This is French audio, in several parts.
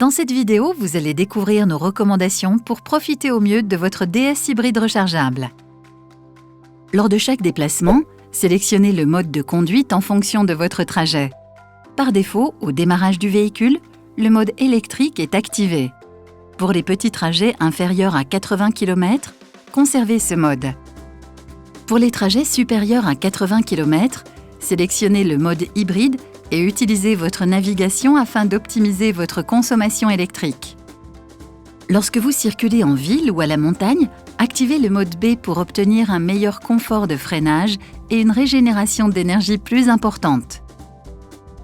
Dans cette vidéo, vous allez découvrir nos recommandations pour profiter au mieux de votre DS hybride rechargeable. Lors de chaque déplacement, sélectionnez le mode de conduite en fonction de votre trajet. Par défaut, au démarrage du véhicule, le mode électrique est activé. Pour les petits trajets inférieurs à 80 km, conservez ce mode. Pour les trajets supérieurs à 80 km, sélectionnez le mode hybride et utilisez votre navigation afin d'optimiser votre consommation électrique. Lorsque vous circulez en ville ou à la montagne, activez le mode B pour obtenir un meilleur confort de freinage et une régénération d'énergie plus importante.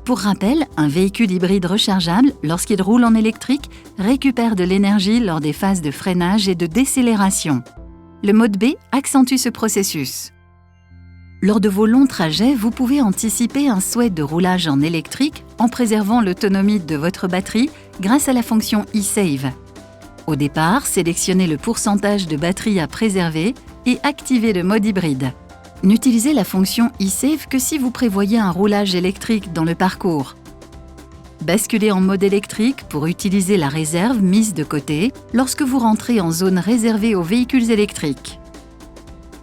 Pour rappel, un véhicule hybride rechargeable, lorsqu'il roule en électrique, récupère de l'énergie lors des phases de freinage et de décélération. Le mode B accentue ce processus. Lors de vos longs trajets, vous pouvez anticiper un souhait de roulage en électrique en préservant l'autonomie de votre batterie grâce à la fonction eSave. Au départ, sélectionnez le pourcentage de batterie à préserver et activez le mode hybride. N'utilisez la fonction eSave que si vous prévoyez un roulage électrique dans le parcours. Basculez en mode électrique pour utiliser la réserve mise de côté lorsque vous rentrez en zone réservée aux véhicules électriques.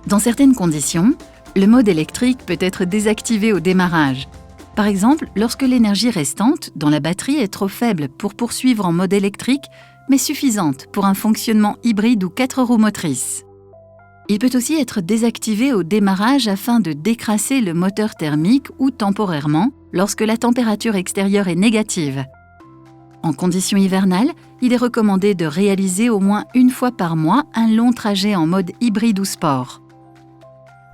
Dans certaines conditions, le mode électrique peut être désactivé au démarrage. Par exemple, lorsque l'énergie restante dans la batterie est trop faible pour poursuivre en mode électrique, mais suffisante pour un fonctionnement hybride ou 4 roues motrices. Il peut aussi être désactivé au démarrage afin de décrasser le moteur thermique ou temporairement lorsque la température extérieure est négative. En conditions hivernales, il est recommandé de réaliser au moins une fois par mois un long trajet en mode hybride ou sport.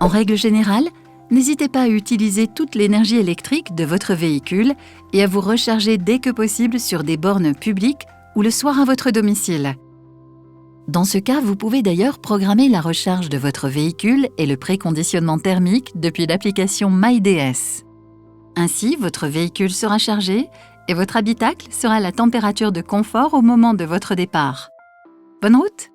En règle générale, n'hésitez pas à utiliser toute l'énergie électrique de votre véhicule et à vous recharger dès que possible sur des bornes publiques ou le soir à votre domicile. Dans ce cas, vous pouvez d'ailleurs programmer la recharge de votre véhicule et le préconditionnement thermique depuis l'application MyDS. Ainsi, votre véhicule sera chargé et votre habitacle sera à la température de confort au moment de votre départ. Bonne route!